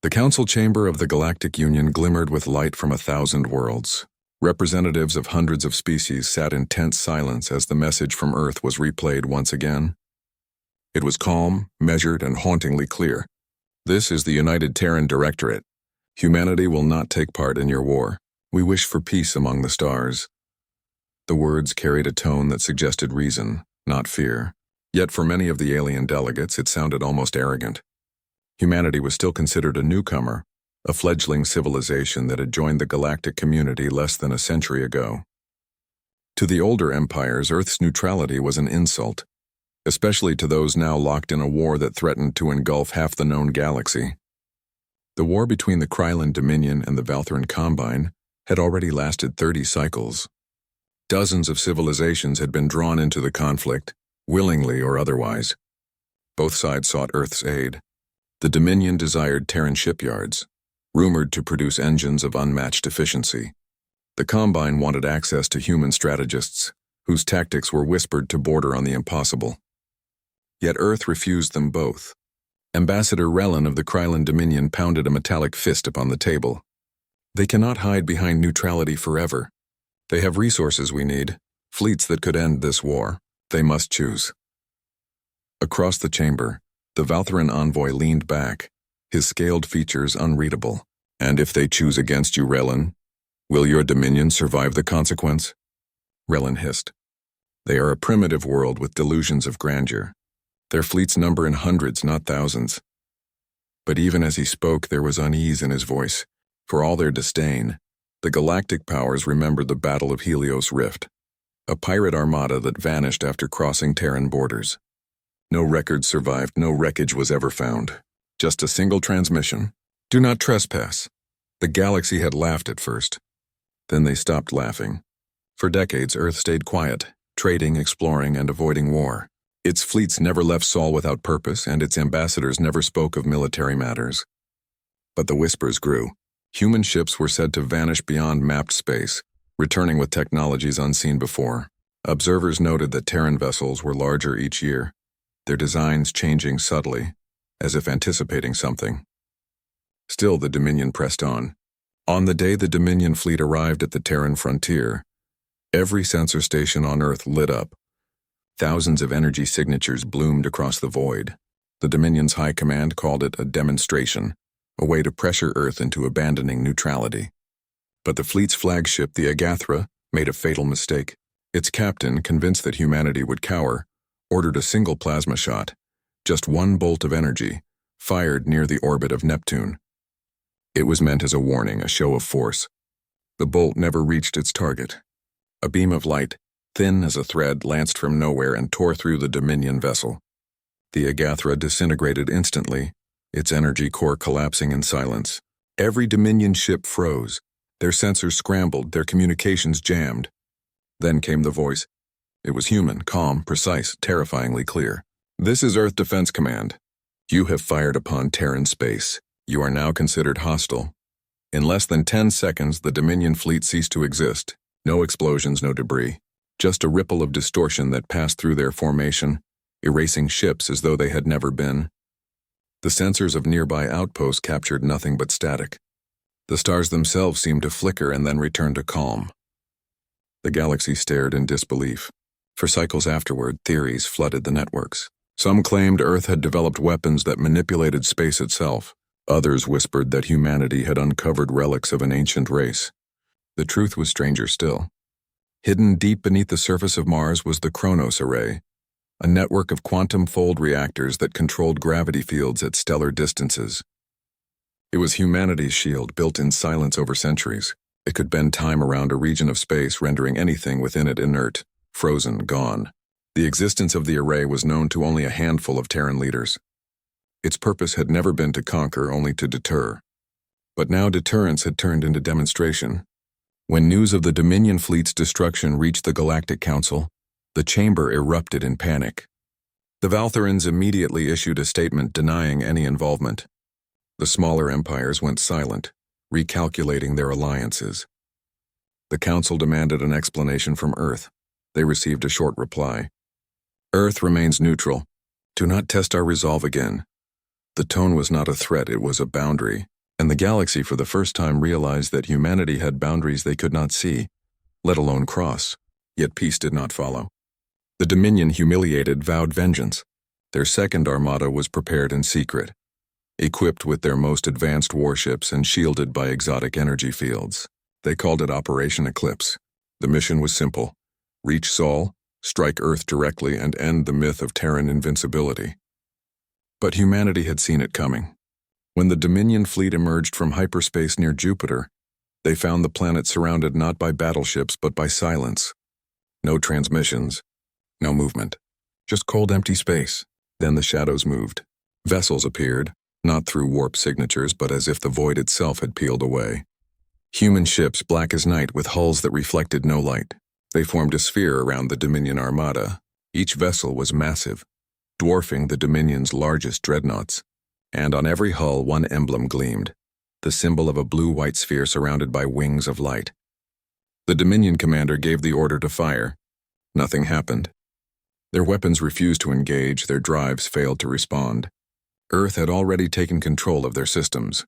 The council chamber of the Galactic Union glimmered with light from 1,000 worlds. Representatives of hundreds of species sat in tense silence as the message from Earth was replayed once again. It was calm, measured, and hauntingly clear. This is the United Terran Directorate. Humanity will not take part in your war. We wish for peace among the stars. The words carried a tone that suggested reason, not fear. Yet for many of the alien delegates, it sounded almost arrogant. Humanity was still considered a newcomer, a fledgling civilization that had joined the galactic community less than a century ago. To the older empires, Earth's neutrality was an insult, especially to those now locked in a war that threatened to engulf half the known galaxy. The war between the Krylon Dominion and the Valtheran Combine had already lasted 30 cycles. Dozens of civilizations had been drawn into the conflict, willingly or otherwise. Both sides sought Earth's aid. The Dominion desired Terran shipyards, rumored to produce engines of unmatched efficiency. The Combine wanted access to human strategists, whose tactics were whispered to border on the impossible. Yet Earth refused them both. Ambassador Relin of the Krylon Dominion pounded a metallic fist upon the table. They cannot hide behind neutrality forever. They have resources we need, fleets that could end this war. They must choose. Across the chamber, the Valtheran envoy leaned back, his scaled features unreadable. And if they choose against you, Relin, will your dominion survive the consequence? Relin hissed. They are a primitive world with delusions of grandeur. Their fleets number in hundreds, not thousands. But even as he spoke, there was unease in his voice. For all their disdain, the galactic powers remembered the Battle of Helios Rift, a pirate armada that vanished after crossing Terran borders. No records survived, no wreckage was ever found. Just a single transmission. Do not trespass. The galaxy had laughed at first. Then they stopped laughing. For decades, Earth stayed quiet, trading, exploring, and avoiding war. Its fleets never left Sol without purpose, and its ambassadors never spoke of military matters. But the whispers grew. Human ships were said to vanish beyond mapped space, returning with technologies unseen before. Observers noted that Terran vessels were larger each year, their designs changing subtly, as if anticipating something. Still, the Dominion pressed on. On the day the Dominion fleet arrived at the Terran frontier, every sensor station on Earth lit up. Thousands of energy signatures bloomed across the void. The Dominion's high command called it a demonstration, a way to pressure Earth into abandoning neutrality. But the fleet's flagship, the Agathra, made a fatal mistake. Its captain, convinced that humanity would cower, ordered a single plasma shot, just one bolt of energy, fired near the orbit of Neptune. It was meant as a warning, a show of force. The bolt never reached its target. A beam of light, thin as a thread, lanced from nowhere and tore through the Dominion vessel. The Agathra disintegrated instantly, its energy core collapsing in silence. Every Dominion ship froze. Their sensors scrambled, their communications jammed. Then came the voice. It was human, calm, precise, terrifyingly clear. This is Earth Defense Command. You have fired upon Terran space. You are now considered hostile. In less than 10 seconds, the Dominion fleet ceased to exist. No explosions, no debris. Just a ripple of distortion that passed through their formation, erasing ships as though they had never been. The sensors of nearby outposts captured nothing but static. The stars themselves seemed to flicker and then return to calm. The galaxy stared in disbelief. For cycles afterward, theories flooded the networks. Some claimed Earth had developed weapons that manipulated space itself. Others whispered that humanity had uncovered relics of an ancient race. The truth was stranger still. Hidden deep beneath the surface of Mars was the Kronos Array, a network of quantum-fold reactors that controlled gravity fields at stellar distances. It was humanity's shield, built in silence over centuries. It could bend time around a region of space, rendering anything within it inert, frozen, gone. The existence of the array was known to only a handful of Terran leaders. Its purpose had never been to conquer, only to deter. But now deterrence had turned into demonstration. When news of the Dominion fleet's destruction reached the Galactic Council, the chamber erupted in panic. The Valtherans immediately issued a statement denying any involvement. The smaller empires went silent, recalculating their alliances. The Council demanded an explanation from Earth. They received a short reply. Earth remains neutral. Do not test our resolve again. The tone was not a threat, it was a boundary. and the galaxy for the first time realized that humanity had boundaries they could not see, let alone cross. Yet peace did not follow. The Dominion, humiliated, vowed vengeance. Their second armada was prepared in secret, equipped with their most advanced warships and shielded by exotic energy fields. They called it Operation Eclipse. The mission was simple: reach Sol, strike Earth directly, and end the myth of Terran invincibility. But humanity had seen it coming. When the Dominion fleet emerged from hyperspace near Jupiter, they found the planet surrounded not by battleships but by silence. No transmissions, no movement, just cold empty space. Then the shadows moved. Vessels appeared, not through warp signatures but as if the void itself had peeled away. Human ships, black as night, with hulls that reflected no light. They formed a sphere around the Dominion armada. Each vessel was massive, dwarfing the Dominion's largest dreadnoughts. And on every hull one emblem gleamed, the symbol of a blue-white sphere surrounded by wings of light. The Dominion commander gave the order to fire. Nothing happened. Their weapons refused to engage, their drives failed to respond. Earth had already taken control of their systems.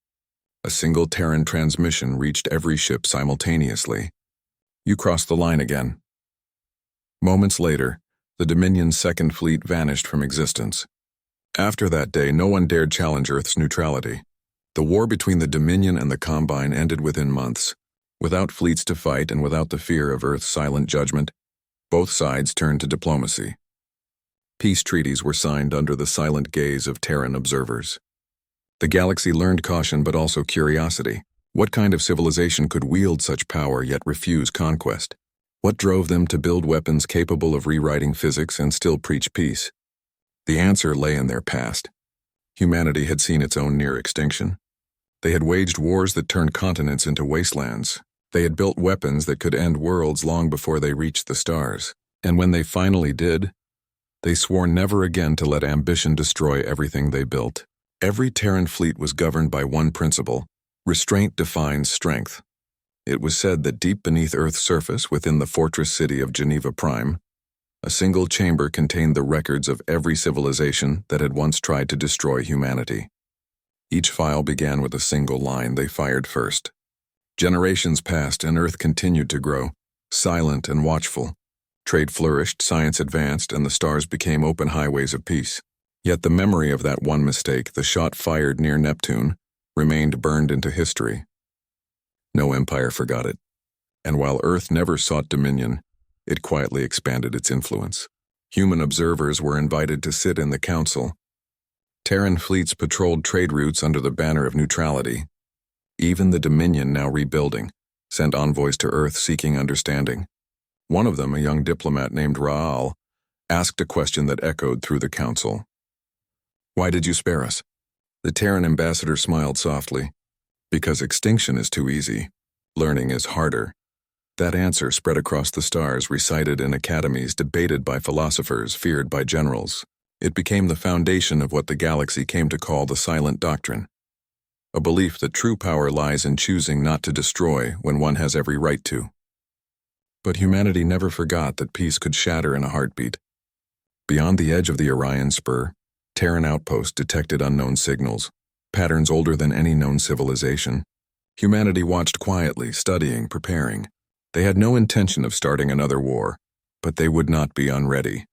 A single Terran transmission reached every ship simultaneously. "You crossed the line again." Moments later, the Dominion's second fleet vanished from existence. After that day, no one dared challenge Earth's neutrality. The war between the Dominion and the Combine ended within months. Without fleets to fight and without the fear of Earth's silent judgment, both sides turned to diplomacy. Peace treaties were signed under the silent gaze of Terran observers. The galaxy learned caution but also curiosity. What kind of civilization could wield such power yet refuse conquest? What drove them to build weapons capable of rewriting physics and still preach peace? The answer lay in their past. Humanity had seen its own near extinction. They had waged wars that turned continents into wastelands. They had built weapons that could end worlds long before they reached the stars. And when they finally did, they swore never again to let ambition destroy everything they built. Every Terran fleet was governed by one principle: restraint defines strength. It was said that deep beneath Earth's surface, within the fortress city of Geneva Prime, a single chamber contained the records of every civilization that had once tried to destroy humanity. Each file began with a single line they fired first. Generations passed and Earth continued to grow, silent and watchful. Trade flourished, science advanced, and the stars became open highways of peace. Yet the memory of that one mistake, the shot fired near Neptune, remained burned into history. No empire forgot it. And while Earth never sought dominion, it quietly expanded its influence. Human observers were invited to sit in the council. Terran fleets patrolled trade routes under the banner of neutrality. Even the Dominion, now rebuilding, sent envoys to Earth seeking understanding. One of them, a young diplomat named Raal, asked a question that echoed through the council. "Why did you spare us?" The Terran ambassador smiled softly. "Because extinction is too easy. Learning is harder." That answer spread across the stars, recited in academies, debated by philosophers, feared by generals. It became the foundation of what the galaxy came to call the Silent Doctrine, a belief that true power lies in choosing not to destroy when one has every right to. But humanity never forgot that peace could shatter in a heartbeat. Beyond the edge of the Orion Spur, Terran outposts detected unknown signals, patterns older than any known civilization. Humanity watched quietly, studying, preparing. They had no intention of starting another war, but they would not be unready.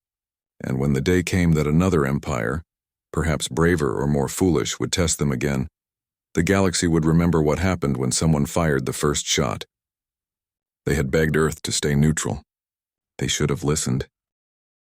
And when the day came that another empire, perhaps braver or more foolish, would test them again, the galaxy would remember what happened when someone fired the first shot. They had begged Earth to stay neutral. They should have listened.